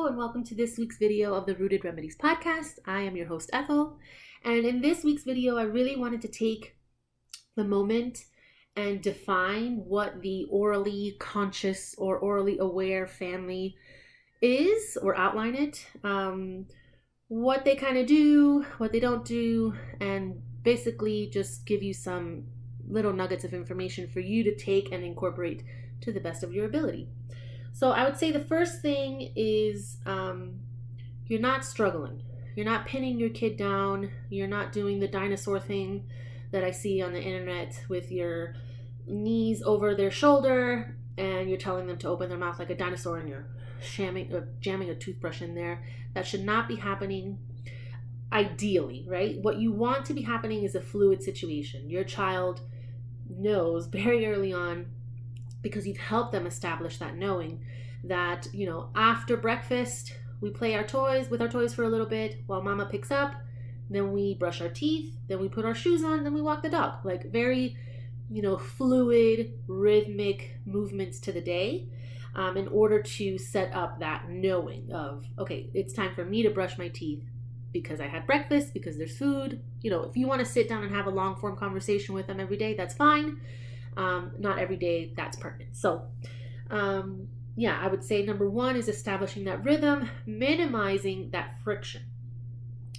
Hello and welcome to this week's video of the Rooted Remedies podcast. I am your host Ethel, and in this week's video I really wanted to take the moment and define what the orally conscious or orally aware family is, or outline it, what they kind of do, what they don't do, and basically just give you some little nuggets of information for you to take and incorporate to the best of your ability. So I would say the first thing is you're not struggling. You're not pinning your kid down. You're not doing the dinosaur thing that I see on the internet with your knees over their shoulder and you're telling them to open their mouth like a dinosaur and you're jamming a toothbrush in there. That should not be happening ideally, right? What you want to be happening is a fluid situation. Your child knows very early on, because you've helped them establish that knowing that, after breakfast, we play with our toys for a little bit while mama picks up, then we brush our teeth, then we put our shoes on, then we walk the dog. Like very, fluid, rhythmic movements to the day in order to set up that knowing of, okay, it's time for me to brush my teeth because I had breakfast, because there's food. If you want to sit down and have a long form conversation with them every day, that's fine. Not every day that's pertinent. So, I would say number one is establishing that rhythm, minimizing that friction,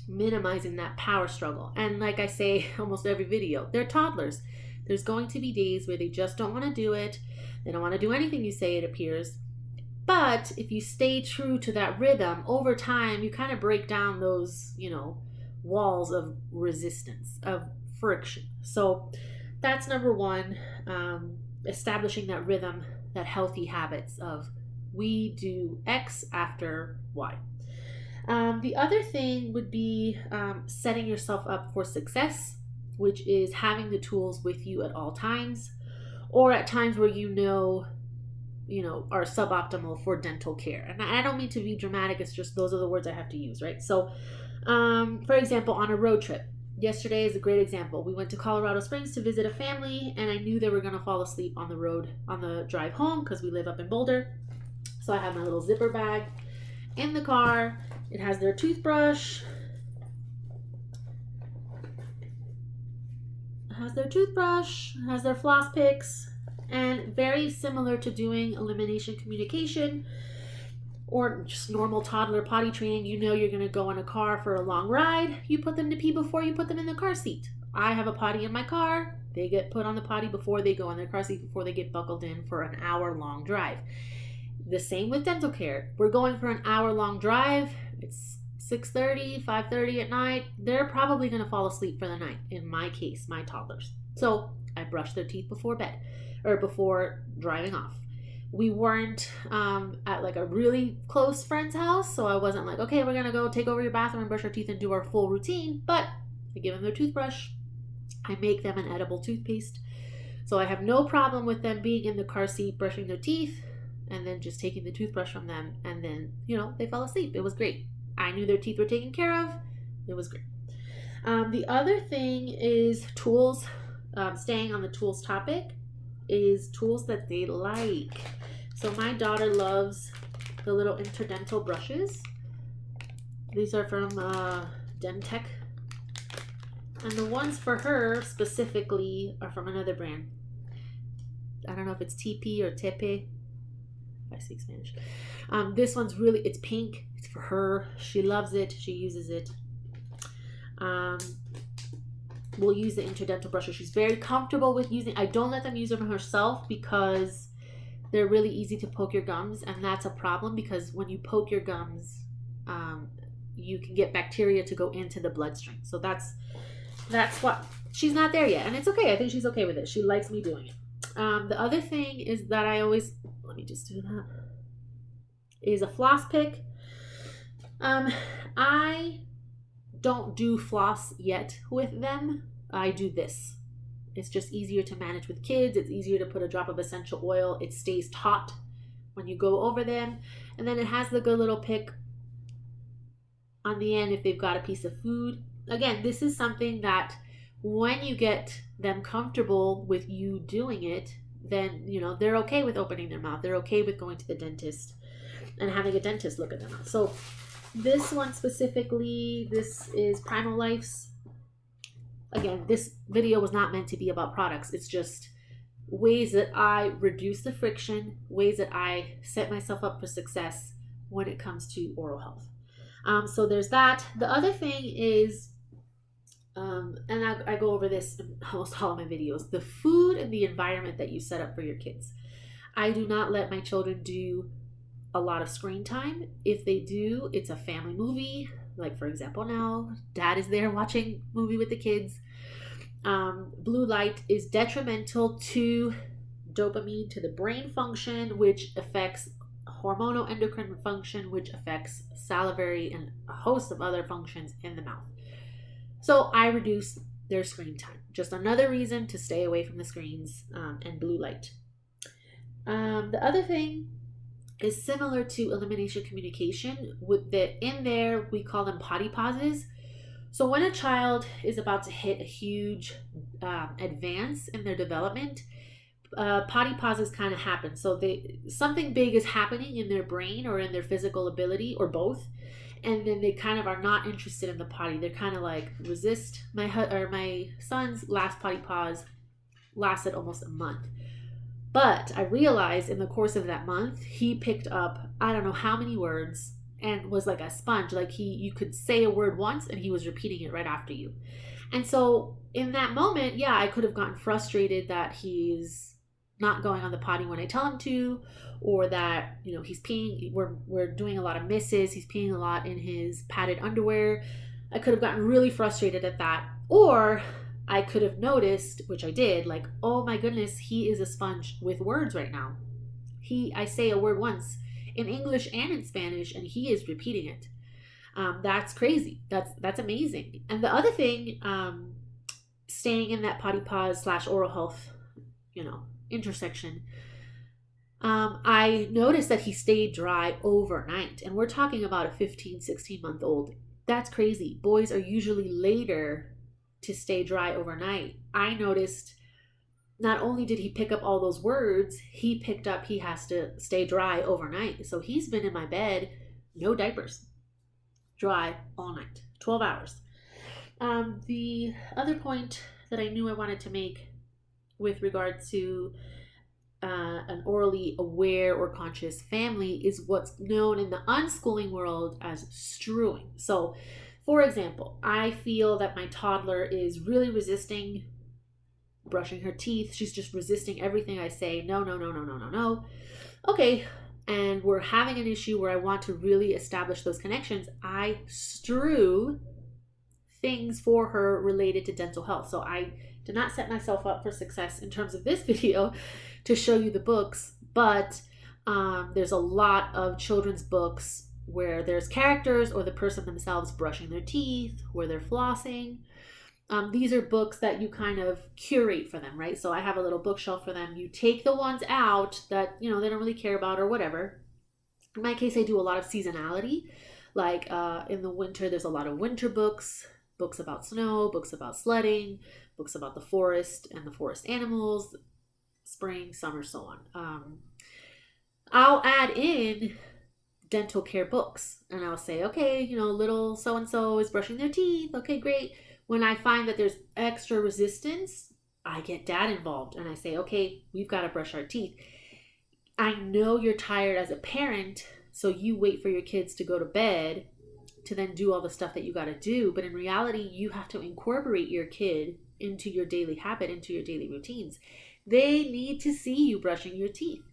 minimizing that power struggle. And like I say almost every video, they're toddlers. There's going to be days where they just don't want to do it. They don't want to do anything you say, it appears. But if you stay true to that rhythm, over time, you kind of break down those, walls of resistance, of friction. So that's number one, establishing that rhythm, that healthy habits of we do X after Y. The other thing would be setting yourself up for success, which is having the tools with you at all times, or at times where are suboptimal for dental care. And I don't mean to be dramatic, it's just those are the words I have to use, right? So, for example, on a road trip, yesterday is a great example. We went to Colorado Springs to visit a family, and I knew they were going to fall asleep on the road on the drive home because we live up in Boulder. So I have my little zipper bag in the car. It has their toothbrush. It has their floss picks, and very similar to doing elimination communication or just normal toddler potty training. You're going to go in a car for a long ride. You put them to pee before you put them in the car seat. I have a potty in my car. They get put on the potty before they go in their car seat, before they get buckled in for an hour-long drive. The same with dental care. We're going for an hour-long drive. It's 6:30, 5:30 at night. They're probably going to fall asleep for the night, in my case, my toddlers. So I brush their teeth before bed or before driving off. We weren't at like a really close friend's house, so I wasn't like, okay, we're going to go take over your bathroom and brush our teeth and do our full routine, but I give them their toothbrush. I make them an edible toothpaste. So I have no problem with them being in the car seat, brushing their teeth, and then just taking the toothbrush from them, and then, they fell asleep. It was great. I knew their teeth were taken care of. It was great. The other thing is tools. Staying on the tools topic, is tools that they like. So my daughter loves the little interdental brushes. These are from Demtech. And the ones for her specifically are from another brand. I don't know if it's TP or Tepe. I speak Spanish. This one's it's pink. It's for her. She loves it. She uses it. We'll use the interdental brushes. She's very comfortable with using. I don't let them use them herself because they're really easy to poke your gums, and that's a problem because when you poke your gums, you can get bacteria to go into the bloodstream. So that's what she's not there yet, and it's okay. I think she's okay with it. She likes me doing it. The other thing is that let me just do that, is a floss pick. I don't do floss yet with them. I do this. It's just easier to manage with kids. It's easier to put a drop of essential oil. It stays taut when you go over them. And then it has the good little pick on the end if they've got a piece of food. Again, this is something that when you get them comfortable with you doing it, then, they're okay with opening their mouth. They're okay with going to the dentist and having a dentist look at their mouth. So this one specifically, this is Primal Life's. Again, this video was not meant to be about products. It's just ways that I reduce the friction, ways that I set myself up for success when it comes to oral health. So there's that. The other thing is, and I go over this in almost all of my videos, the food and the environment that you set up for your kids. I do not let my children do a lot of screen time. If they do, it's a family movie. Like, for example, now dad is there watching movie with the kids. Blue light is detrimental to dopamine, to the brain function, which affects hormonal endocrine function, which affects salivary and a host of other functions in the mouth. So I reduce their screen time. Just another reason to stay away from the screens and blue light. The other thing is similar to elimination communication. In there, we call them potty pauses. So when a child is about to hit a huge advance in their development, potty pauses kind of happen. So something big is happening in their brain or in their physical ability or both, and then they kind of are not interested in the potty. They're kind of like resist. My son's last potty pause lasted almost a month. But I realized in the course of that month, he picked up, I don't know how many words, and was like a sponge. Like you could say a word once and he was repeating it right after you. And so in that moment, yeah, I could have gotten frustrated that he's not going on the potty when I tell him to, or that, he's peeing. We're doing a lot of misses. He's peeing a lot in his padded underwear. I could have gotten really frustrated at that. Or I could have noticed, which I did, like, oh my goodness, he is a sponge with words right now. I say a word once in English and in Spanish, and he is repeating it. That's crazy. That's amazing. And the other thing, staying in that potty pause / oral health, intersection, I noticed that he stayed dry overnight. And we're talking about a 15, 16-month-old. That's crazy. Boys are usually later to stay dry overnight. I noticed not only did he pick up all those words, he picked up he has to stay dry overnight. So he's been in my bed, no diapers, dry all night, 12 hours. The other point that I knew I wanted to make with regard to an orally aware or conscious family is what's known in the unschooling world as strewing. So, for example, I feel that my toddler is really resisting brushing her teeth. She's just resisting everything I say. No. Okay. And we're having an issue where I want to really establish those connections. I strew things for her related to dental health. So I did not set myself up for success in terms of this video to show you the books, but there's a lot of children's books where there's characters or the person themselves brushing their teeth, where they're flossing. These are books that you kind of curate for them, right? So I have a little bookshelf for them. You take the ones out that, they don't really care about or whatever. In my case, I do a lot of seasonality. Like in the winter, there's a lot of winter books about snow, books about sledding, books about the forest and the forest animals, spring, summer, so on. I'll add in dental care books and I'll say, okay, little so-and-so is brushing their teeth. Okay, great. When I find that there's extra resistance, I get dad involved and I say, okay, we've got to brush our teeth. I know you're tired as a parent, so you wait for your kids to go to bed to then do all the stuff that you got to do. But in reality, you have to incorporate your kid into your daily habit, into your daily routines. They need to see you brushing your teeth.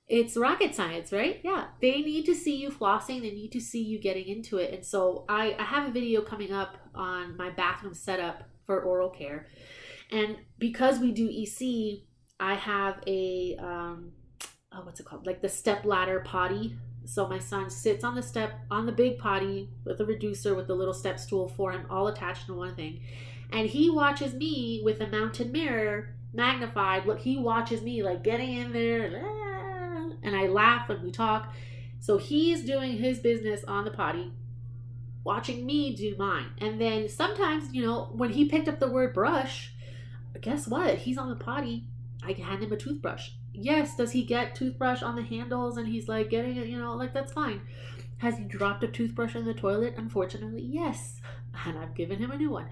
It's rocket science, right? Yeah. They need to see you flossing. They need to see you getting into it. And so I have a video coming up on my bathroom setup for oral care. And because we do EC, I have a, what's it called? Like the step ladder potty. So my son sits on the big potty with a reducer with the little step stool for him, all attached to one thing. And he watches me with a mounted mirror magnified. Look, he watches me like getting in there. And I laugh when we talk. So he's doing his business on the potty, watching me do mine. And then sometimes, when he picked up the word brush, guess what? He's on the potty I hand him a toothbrush. Yes, does he get toothbrush on the handles and he's like getting it, like that's fine. Has he dropped a toothbrush in the toilet? Unfortunately, yes. And I've given him a new one.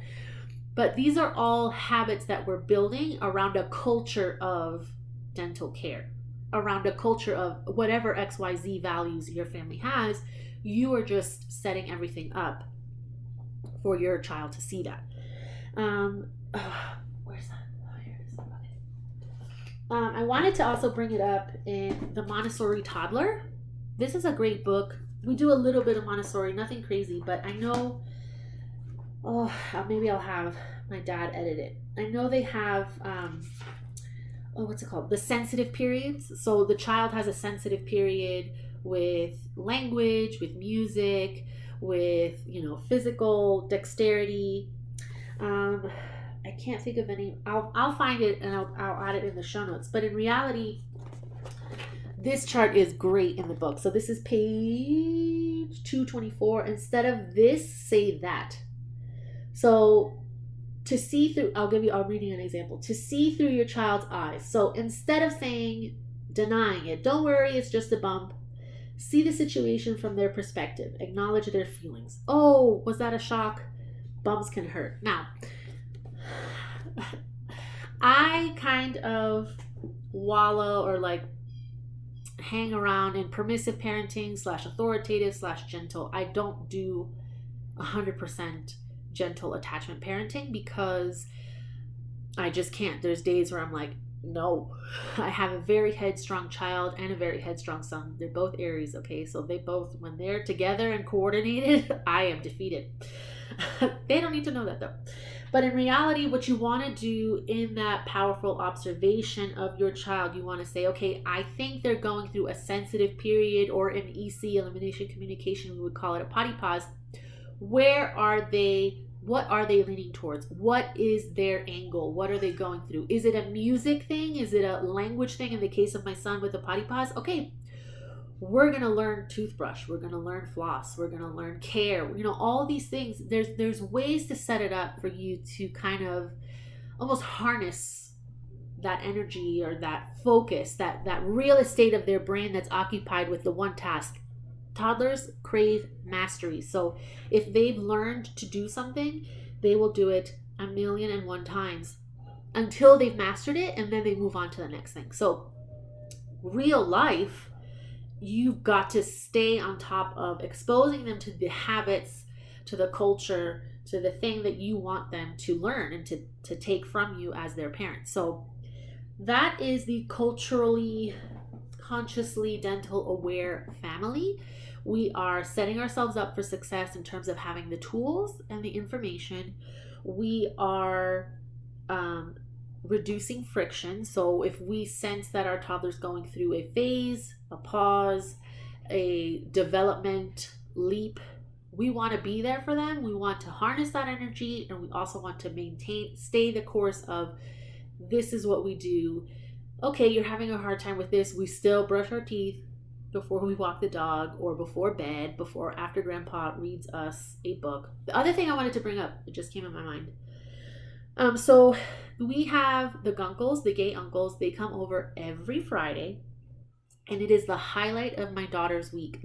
But these are all habits that we're building around a culture of dental care, around a culture of whatever XYZ values your family has. You are just setting everything up for your child to see that. Where's that? Oh, here it is. Okay. I wanted to also bring it up in The Montessori Toddler. This is a great book. We do a little bit of Montessori, nothing crazy, but I know, maybe I'll have my dad edit it. I know they have, what's it called? The sensitive periods. So the child has a sensitive period with language, with music, with, physical dexterity. I can't think of any. I'll find it and I'll add it in the show notes. But in reality, this chart is great in the book. So this is page 224. Instead of this, say that. So to see through, I'm reading an example. To see through your child's eyes. So instead of denying it, don't worry, it's just a bump. See the situation from their perspective. Acknowledge their feelings. Oh, was that a shock? Bumps can hurt. Now, I kind of wallow or hang around in permissive parenting / authoritative / gentle. I don't do 100% gentle attachment parenting because I just can't. There's days where I'm like, no. I have a very headstrong child and a very headstrong son. They're both Aries, okay? So they both, when they're together and coordinated, I am defeated. They don't need to know that though. But in reality, what you want to do in that powerful observation of your child, you want to say, okay, I think they're going through a sensitive period, or in EC, elimination communication, we would call it a potty pause. Where are they? What are they leaning towards? What is their angle? What are they going through? Is it a music thing? Is it a language thing? In the case of my son with the potty pause, okay, we're going to learn toothbrush. We're going to learn floss. We're going to learn care. All these things. There's ways to set it up for you to kind of almost harness that energy or that focus, that real estate of their brain that's occupied with the one task. Toddlers crave mastery. So if they've learned to do something, they will do it 1,000,001 times until they've mastered it, and then they move on to the next thing. So real life, you've got to stay on top of exposing them to the habits, to the culture, to the thing that you want them to learn and to take from you as their parents. So that is the culturally, consciously dental aware family. We are setting ourselves up for success in terms of having the tools and the information. We are reducing friction. So if we sense that our toddler's going through a phase, a pause, a development leap, we want to be there for them. We want to harness that energy, and we also want to stay the course of, this is what we do. Okay, you're having a hard time with this. We still brush our teeth before we walk the dog, or before bed, after grandpa reads us a book. The other thing I wanted to bring up, it just came in my mind. So we have the Gunkles, the gay uncles. They come over every Friday, and it is the highlight of my daughter's week.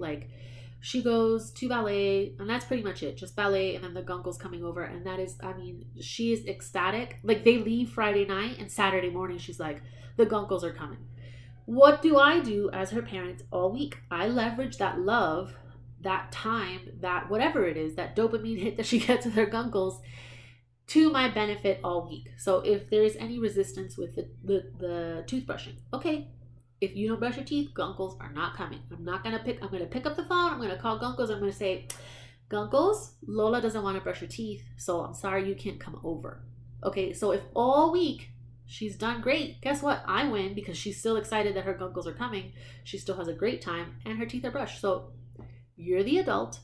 She goes to ballet, and that's pretty much it. Just ballet, and then the Gunkles coming over, and that is, she is ecstatic. They leave Friday night, and Saturday morning she's like, the Gunkles are coming. What do I do as her parent all week? I leverage that love, that time, that whatever it is, that dopamine hit that she gets with her Gunkles to my benefit all week. So if there is any resistance with the toothbrushing, okay, if you don't brush your teeth, Gunkles are not coming. I'm going to pick up the phone. I'm going to call Gunkles. I'm going to say, Gunkles, Lola doesn't want to brush her teeth, so I'm sorry you can't come over. Okay, so if all week she's done great, guess what? I win because she's still excited that her Gunkles are coming. She still has a great time and her teeth are brushed. So you're the adult.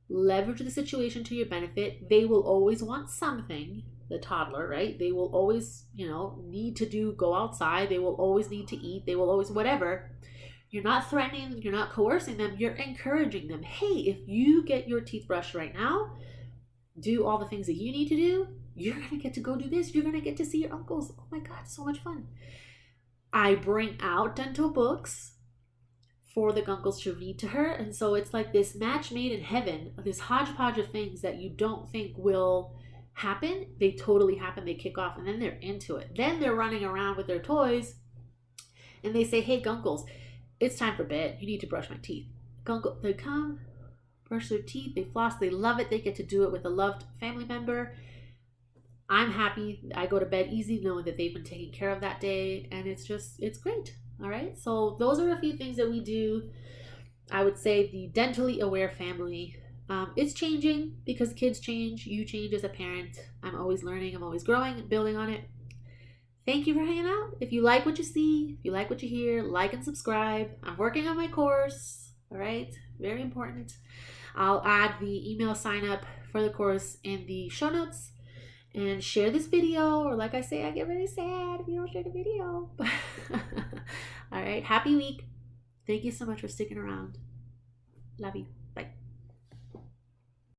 Leverage the situation to your benefit. They will always want something, the toddler, right? They will always, need to go outside. They will always need to eat. They will always, whatever. You're not threatening. You're not coercing them. You're encouraging them. Hey, if you get your teeth brushed right now, do all the things that you need to do, you're going to get to go do this. You're going to get to see your uncles. Oh my God, so much fun. I bring out dental books for the Gunkles to read to her. And so it's like this match made in heaven, this hodgepodge of things that you don't think will happen. They totally happen. They kick off and then they're into it. Then they're running around with their toys and they say, hey, Gunkles, it's time for bed. You need to brush my teeth. Gunkle, they come, brush their teeth, they floss, they love it. They get to do it with a loved family member. I'm happy. I go to bed easy knowing that they've been taken care of that day, and it's great. All right. So those are a few things that we do. I would say the dentally aware family. It's changing because kids change. You change as a parent. I'm always learning. I'm always growing and building on it. Thank you for hanging out. If you like what you see, if you like what you hear, like and subscribe. I'm working on my course. All right. Very important. I'll add the email sign up for the course in the show notes. And share this video, or like I say, I get really sad if you don't share the video. All right, happy week. Thank you so much for sticking around. Love you. Bye.